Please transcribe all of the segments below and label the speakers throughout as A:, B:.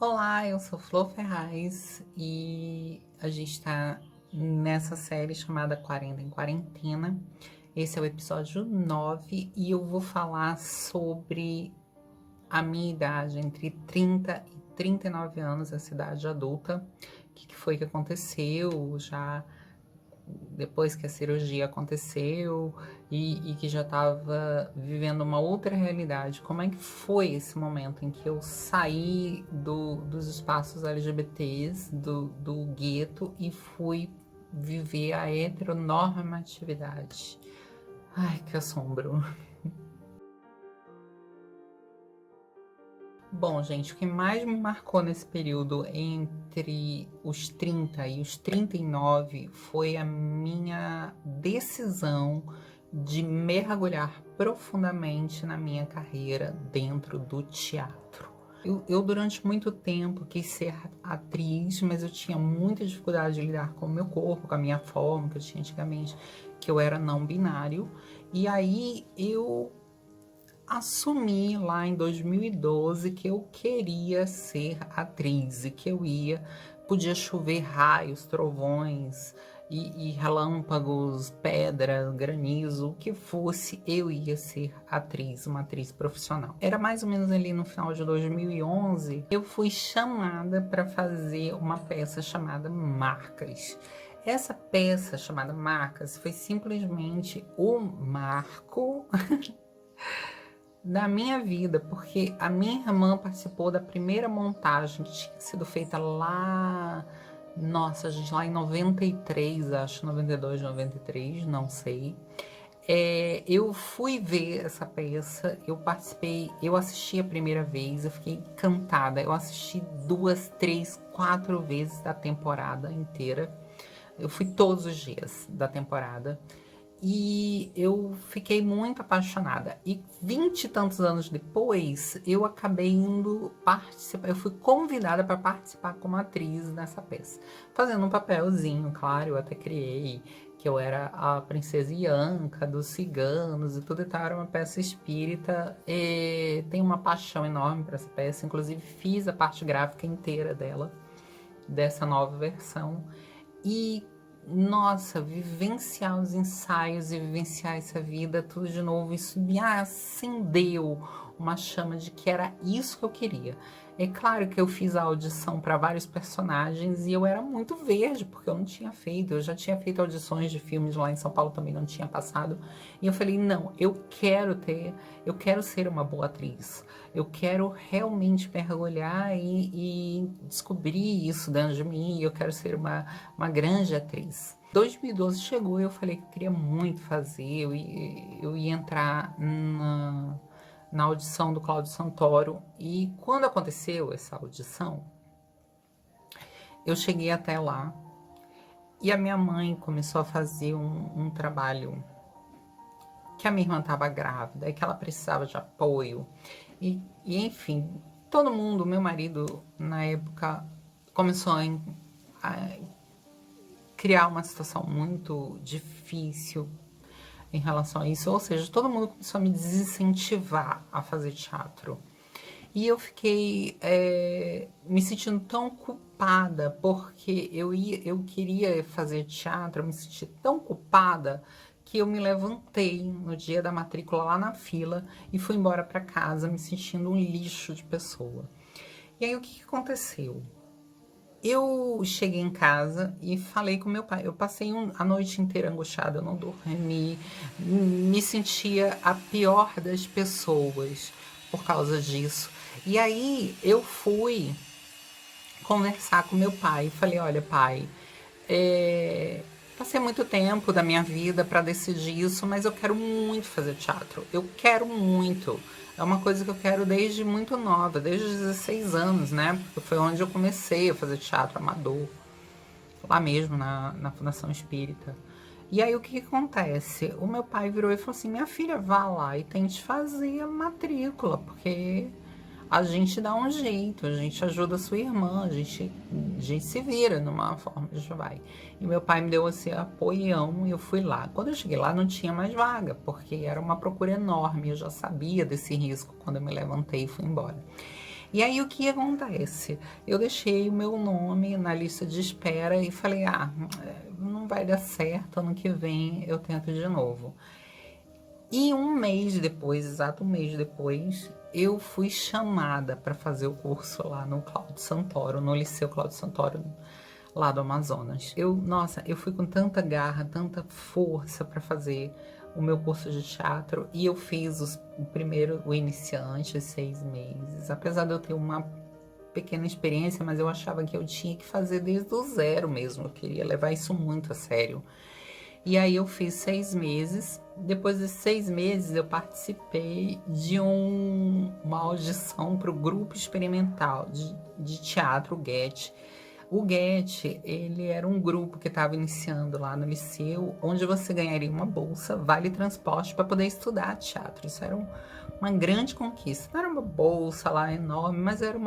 A: Olá, eu sou Flor Ferraz e a gente está nessa série chamada 40 em Quarentena. Esse é o episódio 9 e eu vou falar sobre a minha idade entre 30 e 39 anos, essa idade adulta. O que foi que aconteceu já depois que a cirurgia aconteceu e que já estava vivendo uma outra realidade. Como é que foi esse momento em que eu saí dos espaços LGBTs, do gueto, e fui viver a heteronormatividade? Ai, que assombro. Bom, gente, o que mais me marcou nesse período entre os 30 e os 39 foi a minha decisão de mergulhar profundamente na minha carreira dentro do teatro. Eu durante muito tempo quis ser atriz, mas eu tinha muita dificuldade de lidar com o meu corpo, com a minha forma que eu tinha antigamente, que eu era não binário. E aí eu assumi lá em 2012 que eu queria ser atriz e que podia chover raios, trovões e relâmpagos, pedra, granizo, o que fosse, eu ia ser atriz, uma atriz profissional. Era mais ou menos ali no final de 2011, eu fui chamada para fazer uma peça chamada Marcas. Essa peça chamada Marcas foi simplesmente o marco da minha vida, porque a minha irmã participou da primeira montagem que tinha sido feita lá, nossa, gente, lá em 93, acho, 92, 93, não sei. Eu fui ver essa peça, eu participei, eu assisti a primeira vez, eu fiquei encantada, eu assisti 2, 3, 4 vezes da temporada inteira, eu fui todos os dias da temporada. E eu fiquei muito apaixonada. E 20 e tantos anos depois, eu acabei indo participar. Eu fui convidada para participar como atriz nessa peça. Fazendo um papelzinho, claro, eu até criei que eu era a princesa Ianca dos ciganos e tudo e tal. Era uma peça espírita. E tenho uma paixão enorme por essa peça. Inclusive, fiz a parte gráfica inteira dela, dessa nova versão. E nossa, vivenciar os ensaios e vivenciar essa vida, tudo de novo, isso me acendeu uma chama de que era isso que eu queria. É claro que eu fiz a audição para vários personagens e eu era muito verde, porque eu não tinha feito, eu já tinha feito audições de filmes lá em São Paulo, também não tinha passado. E eu falei, não, eu quero ser uma boa atriz. Eu quero realmente mergulhar e descobrir isso dentro de mim. Eu quero ser uma grande atriz. 2012 chegou e eu falei que eu queria muito fazer. Eu ia entrar na audição do Cláudio Santoro. E quando aconteceu essa audição, eu cheguei até lá. E a minha mãe começou a fazer um trabalho que a minha irmã estava grávida e que ela precisava de apoio. E enfim, todo mundo, meu marido, na época, começou a criar uma situação muito difícil em relação a isso. Ou seja, todo mundo começou a me desincentivar a fazer teatro. E eu fiquei me sentindo tão culpada, porque eu queria fazer teatro, eu me senti tão culpada que eu me levantei no dia da matrícula lá na fila e fui embora para casa me sentindo um lixo de pessoa. E aí o que aconteceu? Eu cheguei em casa e falei com meu pai. Eu passei a noite inteira angustiada, eu não dormi, me sentia a pior das pessoas por causa disso. E aí eu fui conversar com meu pai. Falei, olha, pai, passei muito tempo da minha vida para decidir isso, mas eu quero muito fazer teatro. Eu quero muito. É uma coisa que eu quero desde muito nova, desde os 16 anos, né? Porque foi onde eu comecei a fazer teatro amador, lá mesmo na Fundação Espírita. E aí o que acontece? O meu pai virou e falou assim, minha filha, vá lá e tente fazer a matrícula, porque a gente dá um jeito, a gente ajuda a sua irmã, a gente se vira numa forma, a gente vai. E meu pai me deu esse apoião e eu fui lá. Quando eu cheguei lá não tinha mais vaga, porque era uma procura enorme, eu já sabia desse risco quando eu me levantei e fui embora. E aí o que acontece? Eu deixei o meu nome na lista de espera e falei, não vai dar certo, ano que vem eu tento de novo. E um mês depois, exato um mês depois, eu fui chamada para fazer o curso lá no Cláudio Santoro, no Liceu Cláudio Santoro, lá do Amazonas. Nossa, eu fui com tanta garra, tanta força para fazer o meu curso de teatro e eu fiz o iniciante, os 6 meses. Apesar de eu ter uma pequena experiência, mas eu achava que eu tinha que fazer desde o zero mesmo. Eu queria levar isso muito a sério. E aí eu fiz 6 meses. Depois desses 6 meses eu participei de uma audição para o grupo experimental de teatro, o GET. O GET, ele era um grupo que estava iniciando lá no liceu, onde você ganharia uma bolsa, vale transporte para poder estudar teatro. Isso era uma grande conquista. Não era uma bolsa lá enorme, mas era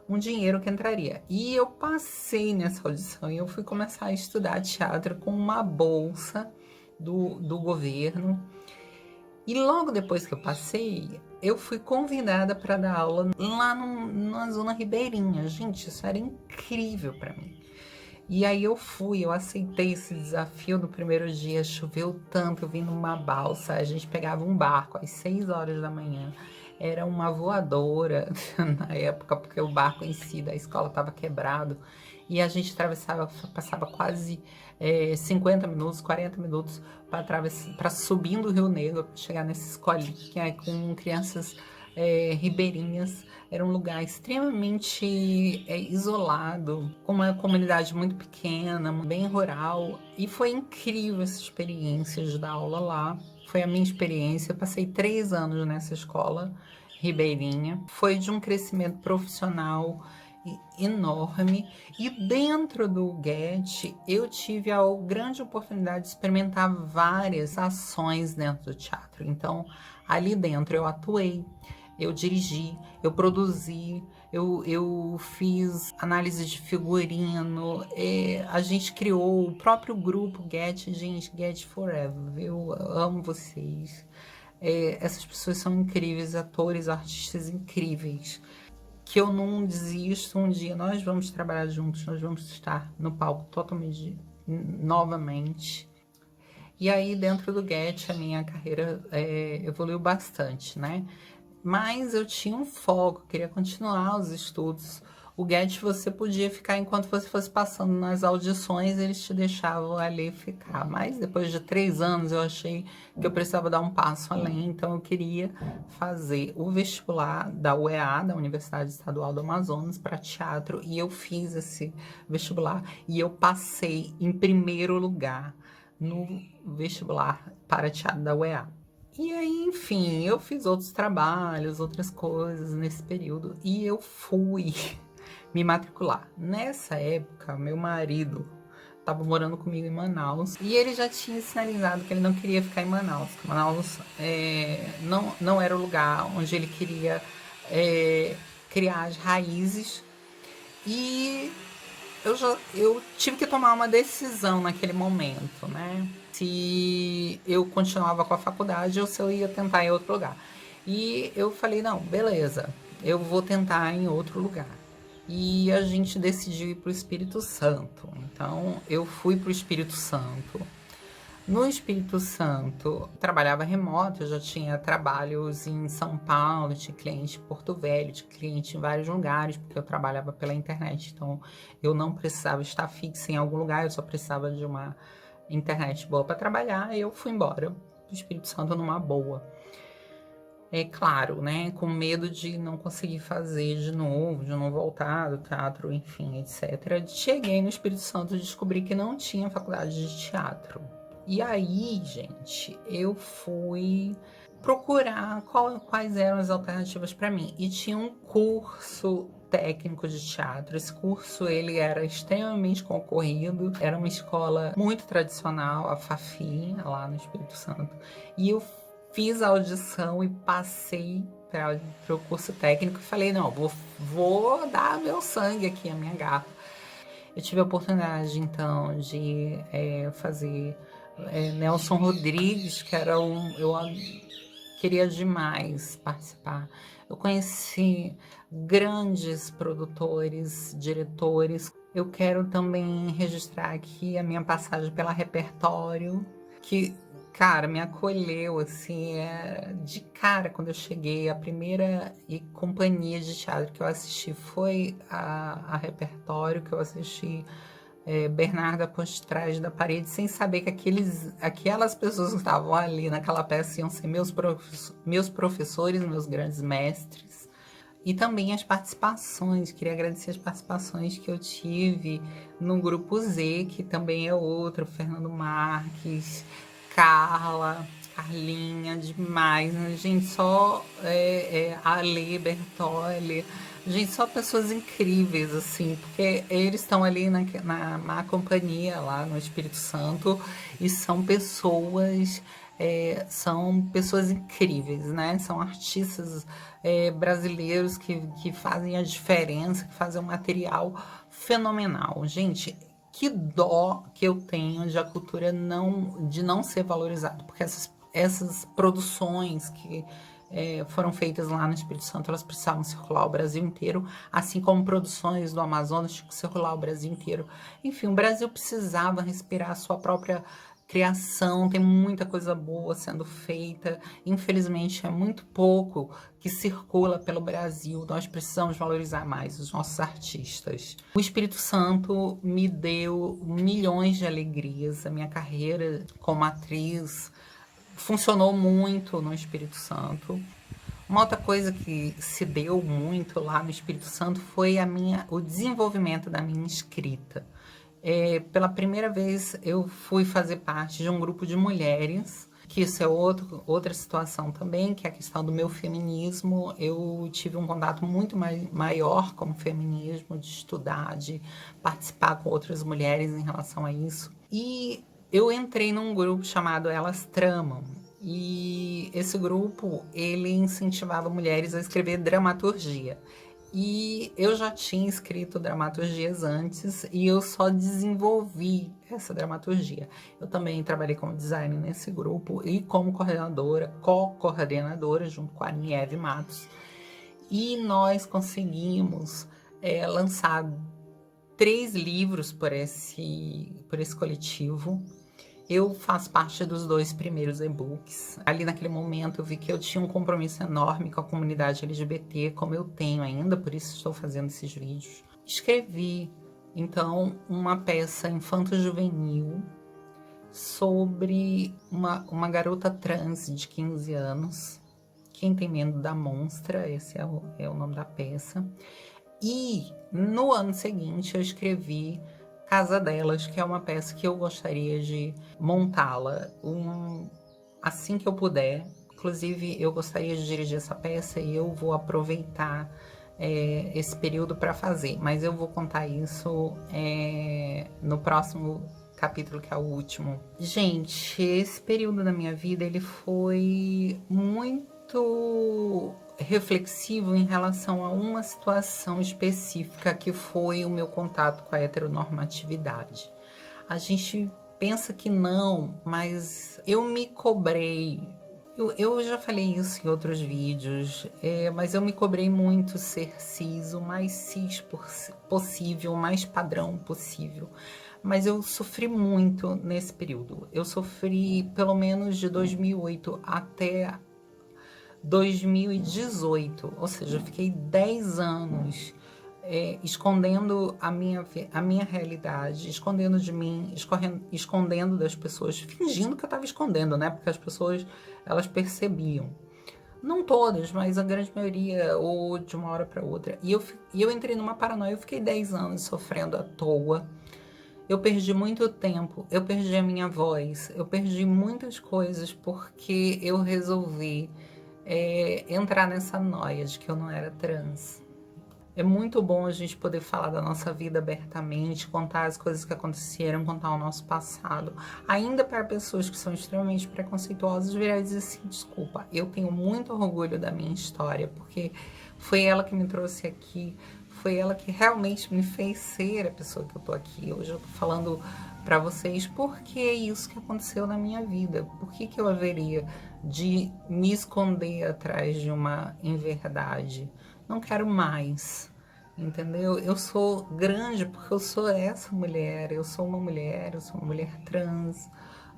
A: um dinheiro que entraria. E eu passei nessa audição e eu fui começar a estudar teatro com uma bolsa do governo. E logo depois que eu passei, eu fui convidada para dar aula lá na Zona Ribeirinha. Gente, isso era incrível para mim. E aí eu aceitei esse desafio no primeiro dia. Choveu tanto, eu vim numa balsa, a gente pegava um barco às 6 horas da manhã. Era uma voadora na época, porque o barco em si da escola estava quebrado. E a gente passava quase 50 minutos, 40 minutos para subindo o Rio Negro, para chegar nessa escolinha com crianças ribeirinhas. Era um lugar extremamente isolado, com uma comunidade muito pequena, bem rural. E foi incrível essa experiência de dar aula lá. Foi a minha experiência. Eu passei 3 anos nessa escola ribeirinha. Foi de um crescimento profissional enorme. E dentro do GET, eu tive a grande oportunidade de experimentar várias ações dentro do teatro. Então, ali dentro eu atuei, eu dirigi, eu produzi, eu fiz análise de figurino, a gente criou o próprio grupo GET, gente, GET Forever. Eu amo vocês. Essas pessoas são incríveis, atores, artistas incríveis, que eu não desisto. Um dia nós vamos trabalhar juntos, nós vamos estar no palco totalmente novamente. E aí dentro do GET a minha carreira evoluiu bastante, né? Mas eu tinha um foco, queria continuar os estudos. O GET você podia ficar enquanto você fosse passando nas audições, eles te deixavam ali ficar. Mas depois de 3 anos eu achei que eu precisava dar um passo além, então eu queria fazer o vestibular da UEA, da Universidade Estadual do Amazonas, para teatro. E eu fiz esse vestibular e eu passei em primeiro lugar no vestibular para teatro da UEA. E aí, enfim, eu fiz outros trabalhos, outras coisas nesse período e eu fui me matricular. Nessa época, meu marido estava morando comigo em Manaus e ele já tinha sinalizado que ele não queria ficar em Manaus. Manaus não era o lugar onde ele queria criar as raízes. E eu tive que tomar uma decisão naquele momento, né? Se eu continuava com a faculdade ou se eu ia tentar em outro lugar. E eu falei, não, beleza, eu vou tentar em outro lugar. E a gente decidiu ir para o Espírito Santo. Então, eu fui para o Espírito Santo. No Espírito Santo, trabalhava remoto, eu já tinha trabalhos em São Paulo, tinha cliente em Porto Velho, tinha cliente em vários lugares, porque eu trabalhava pela internet, então eu não precisava estar fixa em algum lugar, eu só precisava de uma internet boa para trabalhar, e eu fui embora do Espírito Santo numa boa. É claro, né, com medo de não conseguir fazer de não voltar do teatro, enfim, etc. Cheguei no Espírito Santo e descobri que não tinha faculdade de teatro. E aí, gente, eu fui procurar quais eram as alternativas para mim. E tinha um curso técnico de teatro. Esse curso, ele era extremamente concorrido. Era uma escola muito tradicional, a Fafi, lá no Espírito Santo. E eu fiz a audição e passei para o curso técnico e falei, não, vou dar meu sangue aqui, a minha garra. Eu tive a oportunidade, então, de fazer Nelson Rodrigues, que era eu queria demais participar. Eu conheci grandes produtores, diretores. Eu quero também registrar aqui a minha passagem pela Repertório, que, cara, me acolheu, assim, de cara quando eu cheguei. A primeira companhia de teatro que eu assisti foi a Repertório, que eu assisti Bernarda por trás da parede, sem saber que aquelas pessoas que estavam ali naquela peça iam ser meus professores, meus grandes mestres. E também as participações, queria agradecer as participações que eu tive no Grupo Z, que também é outro, Fernando Marques, Carlinha, demais, né? Gente, só Ale, Bertolli, gente, só pessoas incríveis, assim, porque eles estão ali na má companhia lá no Espírito Santo e são pessoas incríveis, né? São artistas brasileiros que fazem a diferença, que fazem um material fenomenal. Gente, que dó que eu tenho de a cultura de não ser valorizada, porque essas produções que foram feitas lá no Espírito Santo, elas precisavam circular o Brasil inteiro, assim como produções do Amazonas tinham que circular o Brasil inteiro. Enfim, o Brasil precisava respirar a sua própria criação, tem muita coisa boa sendo feita, infelizmente é muito pouco que circula pelo Brasil, nós precisamos valorizar mais os nossos artistas. O Espírito Santo me deu milhões de alegrias, a minha carreira como atriz funcionou muito no Espírito Santo. Uma outra coisa que se deu muito lá no Espírito Santo foi o desenvolvimento da minha escrita. Pela primeira vez eu fui fazer parte de um grupo de mulheres, que isso é outra situação também, que é a questão do meu feminismo. Eu tive um contato muito maior com o feminismo, de estudar, de participar com outras mulheres em relação a isso. E eu entrei num grupo chamado Elas Tramam, e esse grupo, ele incentivava mulheres a escrever dramaturgia. E eu já tinha escrito dramaturgias antes e eu só desenvolvi essa dramaturgia. Eu também trabalhei como designer nesse grupo e como co-coordenadora, junto com a Nieve Matos. E nós conseguimos lançar 3 livros por esse coletivo. Eu faço parte dos 2 primeiros e-books. Ali naquele momento eu vi que eu tinha um compromisso enorme com a comunidade LGBT, como eu tenho ainda, por isso estou fazendo esses vídeos. Escrevi, então, uma peça infanto-juvenil sobre uma garota trans de 15 anos. Quem tem medo da monstra, esse é o nome da peça. E no ano seguinte eu escrevi Casa Delas, que é uma peça que eu gostaria de montá-la assim que eu puder. Inclusive, eu gostaria de dirigir essa peça e eu vou aproveitar esse período para fazer. Mas eu vou contar isso no próximo capítulo, que é o último. Gente, esse período da minha vida, ele foi muito reflexivo em relação a uma situação específica, que foi o meu contato com a heteronormatividade. A gente pensa que não, mas eu me cobrei. Eu já falei isso em outros vídeos, mas eu me cobrei muito ser cis, o mais cis possível, o mais padrão possível. Mas eu sofri muito nesse período. Eu sofri pelo menos de 2008 até 2018, ou seja, eu fiquei 10 anos escondendo a minha realidade, escondendo de mim, escondendo das pessoas, fingindo que eu estava escondendo, né? Porque as pessoas, elas percebiam. Não todas, mas a grande maioria, ou de uma hora para outra. E eu entrei numa paranoia, eu fiquei 10 anos sofrendo à toa. Eu perdi muito tempo, eu perdi a minha voz, eu perdi muitas coisas porque eu resolvi entrar nessa noia de que eu não era trans. É muito bom a gente poder falar da nossa vida abertamente, contar as coisas que aconteceram, contar o nosso passado. Ainda para pessoas que são extremamente preconceituosas, virar e dizer assim, desculpa, eu tenho muito orgulho da minha história, porque foi ela que me trouxe aqui, foi ela que realmente me fez ser a pessoa que eu tô aqui. Hoje eu tô falando para vocês porque é isso que aconteceu na minha vida. Por que eu haveria de me esconder atrás de uma inverdade, não quero mais, entendeu? Eu sou grande porque eu sou essa mulher, eu sou uma mulher, eu sou uma mulher trans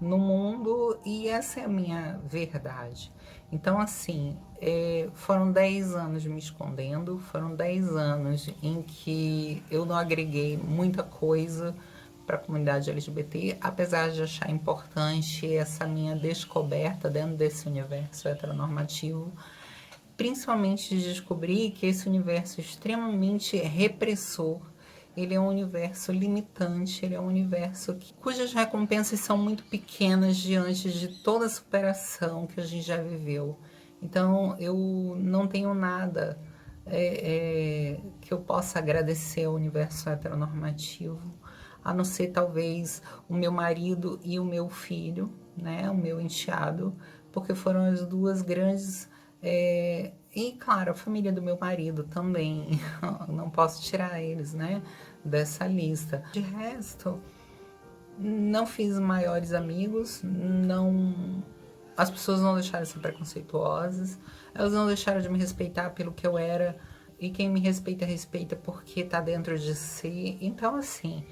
A: no mundo e essa é a minha verdade. Então, assim, foram 10 anos me escondendo, foram 10 anos em que eu não agreguei muita coisa para a comunidade LGBT, apesar de achar importante essa minha descoberta dentro desse universo heteronormativo, principalmente de descobrir que esse universo extremamente repressor, ele é um universo limitante, ele é um universo cujas recompensas são muito pequenas diante de toda a superação que a gente já viveu. Então, eu não tenho nada que eu possa agradecer ao universo heteronormativo, a não ser talvez o meu marido e o meu filho, né, o meu enteado, porque foram as duas grandes... e claro, a família do meu marido também, não posso tirar eles, né, dessa lista. De resto, não fiz maiores amigos, não... As pessoas não deixaram de ser preconceituosas, elas não deixaram de me respeitar pelo que eu era, e quem me respeita, respeita porque tá dentro de si. Então, assim,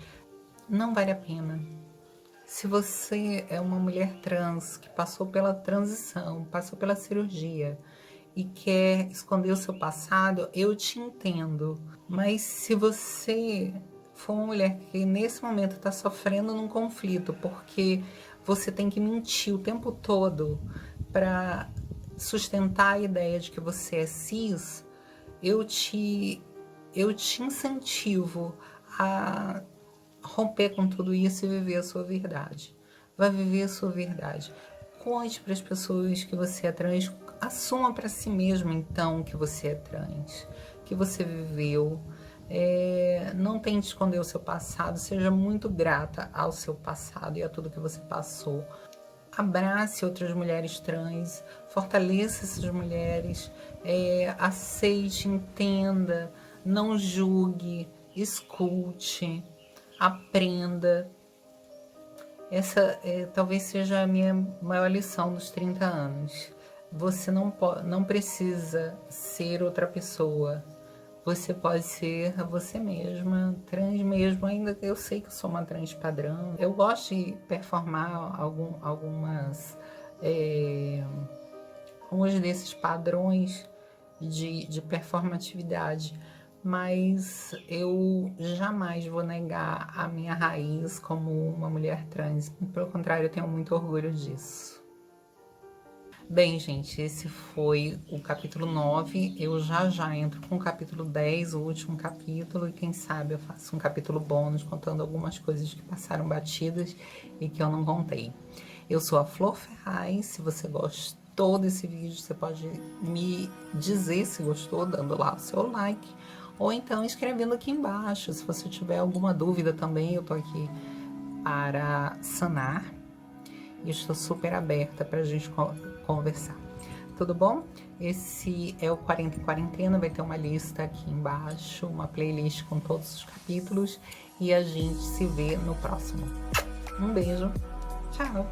A: não vale a pena. Se você é uma mulher trans que passou pela transição, passou pela cirurgia e quer esconder o seu passado, eu te entendo. Mas se você for uma mulher que nesse momento está sofrendo num conflito porque você tem que mentir o tempo todo para sustentar a ideia de que você é cis, eu te incentivo a romper com tudo isso e viver a sua verdade. Vai viver a sua verdade. Conte para as pessoas que você é trans. Assuma para si mesmo, então, que você é trans, que você viveu. Não tente esconder o seu passado. Seja muito grata ao seu passado e a tudo que você passou. Abrace outras mulheres trans. Fortaleça essas mulheres. Aceite, entenda. Não julgue. Escute. Aprenda. Essa talvez seja a minha maior lição dos 30 anos. Você não precisa ser outra pessoa. Você pode ser você mesma, trans mesmo, ainda que eu sei que eu sou uma trans padrão. Eu gosto de performar alguns desses padrões de performatividade, mas eu jamais vou negar a minha raiz como uma mulher trans. Pelo contrário, eu tenho muito orgulho disso. Bem, gente, esse foi o capítulo 9. Eu já entro com o capítulo 10, o último capítulo, e quem sabe eu faço um capítulo bônus contando algumas coisas que passaram batidas e que eu não contei. Eu sou a Flor Ferraz. Se você gostou desse vídeo, você pode me dizer se gostou, dando lá o seu like, ou então escrevendo aqui embaixo. Se você tiver alguma dúvida também, eu tô aqui para sanar. E estou super aberta para a gente conversar. Tudo bom? Esse é o 40 em Quarentena. Vai ter uma lista aqui embaixo, uma playlist com todos os capítulos. E a gente se vê no próximo. Um beijo. Tchau!